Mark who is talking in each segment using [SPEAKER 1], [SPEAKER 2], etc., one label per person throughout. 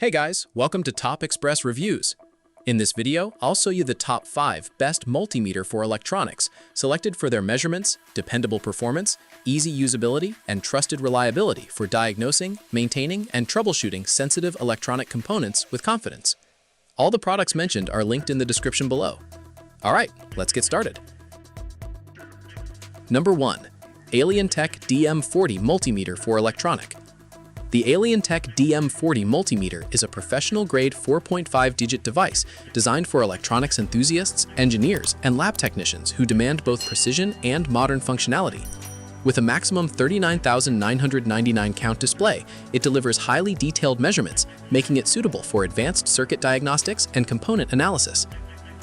[SPEAKER 1] Hey guys, welcome to Top Express Reviews. In this video, I'll show you the top 5 best multimeter for electronics, selected for their measurements, dependable performance, easy usability, and trusted reliability for diagnosing, maintaining, and troubleshooting sensitive electronic components with confidence. All the products mentioned are linked in the description below. Alright, let's get started. Number 1. AlienTech DM40 Multimeter for Electronic. The AlienTech DM40 multimeter is a professional-grade 4.5-digit device designed for electronics enthusiasts, engineers, and lab technicians who demand both precision and modern functionality. With a maximum 39,999 count display, it delivers highly detailed measurements, making it suitable for advanced circuit diagnostics and component analysis.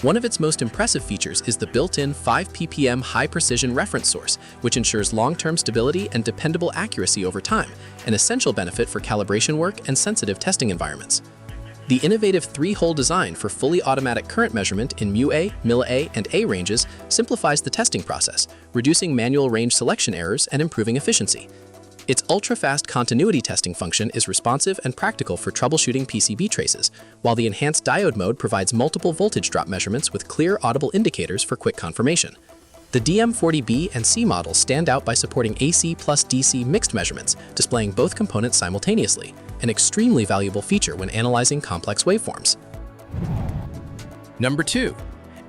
[SPEAKER 1] One of its most impressive features is the built-in 5 ppm high-precision reference source, which ensures long-term stability and dependable accuracy over time, an essential benefit for calibration work and sensitive testing environments. The innovative 3-hole design for fully automatic current measurement in μA, mA, and A ranges simplifies the testing process, reducing manual range selection errors and improving efficiency. Its ultra-fast continuity testing function is responsive and practical for troubleshooting PCB traces, while the enhanced diode mode provides multiple voltage drop measurements with clear audible indicators for quick confirmation. The DM40B and C models stand out by supporting AC plus DC mixed measurements, displaying both components simultaneously, an extremely valuable feature when analyzing complex waveforms.
[SPEAKER 2] Number 2.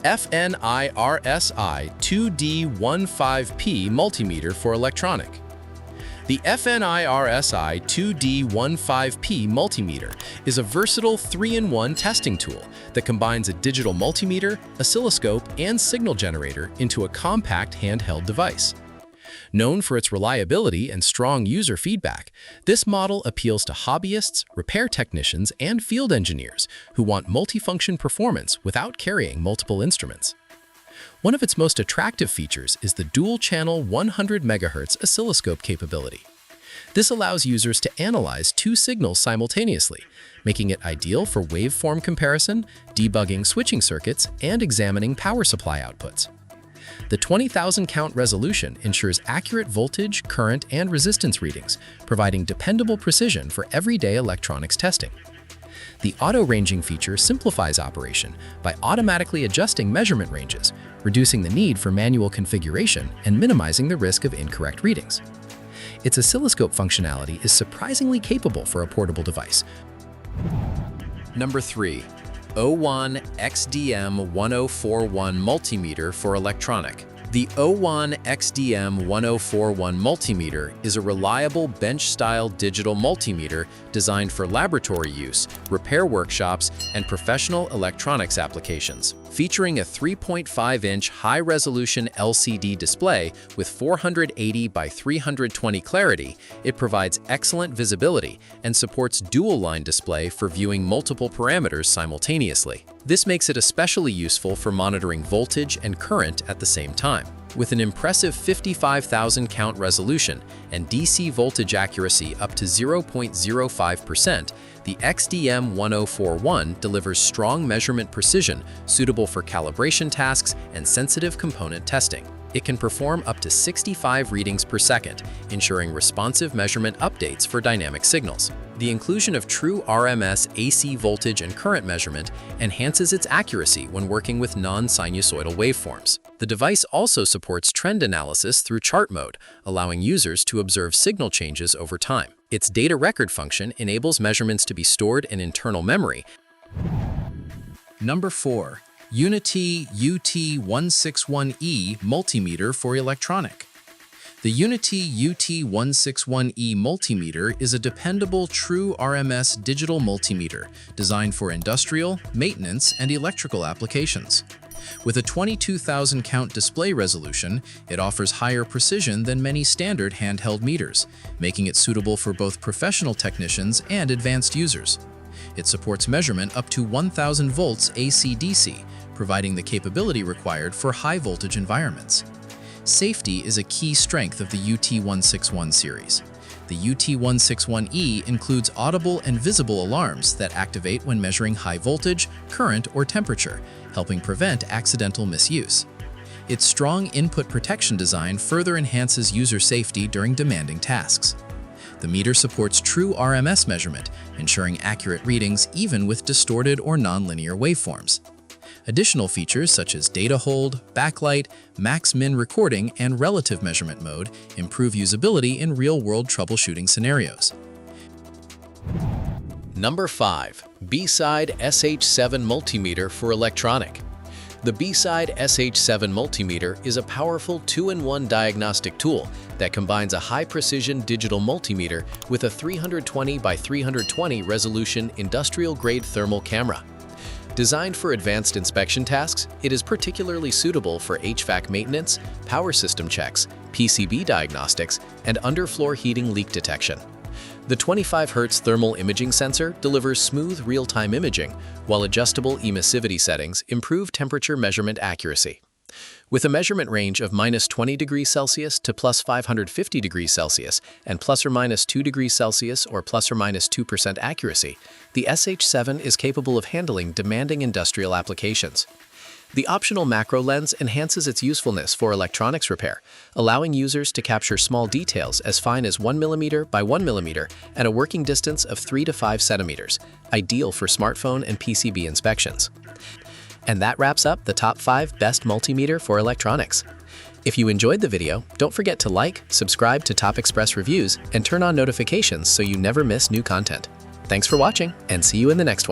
[SPEAKER 2] FNIRSI 2D15P Multimeter for Electronic. The FNIRSI 2D15P multimeter is a versatile 3-in-1 testing tool that combines a digital multimeter, oscilloscope, and signal generator into a compact handheld device. Known for its reliability and strong user feedback, this model appeals to hobbyists, repair technicians, and field engineers who want multifunction performance without carrying multiple instruments. One of its most attractive features is the dual-channel 100 MHz oscilloscope capability. This allows users to analyze 2 signals simultaneously, making it ideal for waveform comparison, debugging switching circuits, and examining power supply outputs. The 20,000 count resolution ensures accurate voltage, current, and resistance readings, providing dependable precision for everyday electronics testing. The auto-ranging feature simplifies operation by automatically adjusting measurement ranges, reducing the need for manual configuration and minimizing the risk of incorrect readings. Its oscilloscope functionality is surprisingly capable for a portable device.
[SPEAKER 1] Number 3. OWON XDM1041 Multimeter for Electronic. The OWON XDM1041 multimeter is a reliable bench-style digital multimeter designed for laboratory use, repair workshops, and professional electronics applications. Featuring a 3.5-inch high-resolution LCD display with 480 by 320 clarity, it provides excellent visibility and supports dual-line display for viewing multiple parameters simultaneously. This makes it especially useful for monitoring voltage and current at the same time. With an impressive 55,000 count resolution and DC voltage accuracy up to 0.05%, the XDM1041 delivers strong measurement precision suitable for calibration tasks and sensitive component testing. It can perform up to 65 readings per second, ensuring responsive measurement updates for dynamic signals. The inclusion of true RMS AC voltage and current measurement enhances its accuracy when working with non-sinusoidal waveforms. The device also supports trend analysis through chart mode, allowing users to observe signal changes over time. Its data record function enables measurements to be stored in internal memory.
[SPEAKER 2] Number 4. Unity UT161E Multimeter for Electronic. The Unity UT161E multimeter is a dependable true RMS digital multimeter designed for industrial, maintenance, and electrical applications. With a 22,000 count display resolution, it offers higher precision than many standard handheld meters, making it suitable for both professional technicians and advanced users. It supports measurement up to 1,000 volts AC/DC, providing the capability required for high-voltage environments. Safety is a key strength of the UT161 series. The UT161E includes audible and visible alarms that activate when measuring high voltage, current, or temperature, helping prevent accidental misuse. Its strong input protection design further enhances user safety during demanding tasks.
[SPEAKER 1] The meter supports true RMS measurement, ensuring accurate readings even with distorted or nonlinear waveforms. Additional features such as data hold, backlight, max-min recording, and relative measurement mode improve usability in real-world troubleshooting scenarios.
[SPEAKER 2] Number 5. B-Side SH7 Multimeter for Electronic. The B-Side SH7 Multimeter is a powerful 2-in-1 diagnostic tool that combines a high-precision digital multimeter with a 320 by 320 resolution industrial-grade thermal camera. Designed for advanced inspection tasks, it is particularly suitable for HVAC maintenance, power system checks, PCB diagnostics, and underfloor heating leak detection. The 25 Hz thermal imaging sensor delivers smooth real-time imaging, while adjustable emissivity settings improve temperature measurement accuracy. With a measurement range of -20 degrees Celsius to +550 degrees Celsius and ±2 degrees Celsius or ±2% accuracy, the SH7 is capable of handling demanding industrial applications. The optional macro lens enhances its usefulness for electronics repair, allowing users to capture small details as fine as 1 mm by 1 mm at a working distance of 3 to 5 centimeters, ideal for smartphone and PCB inspections. And that wraps up the top 5 best multimeter for electronics. If you enjoyed the video, don't forget to like, subscribe to Top Express Reviews, and turn on notifications so you never miss new content. Thanks for watching, and see you in the next one.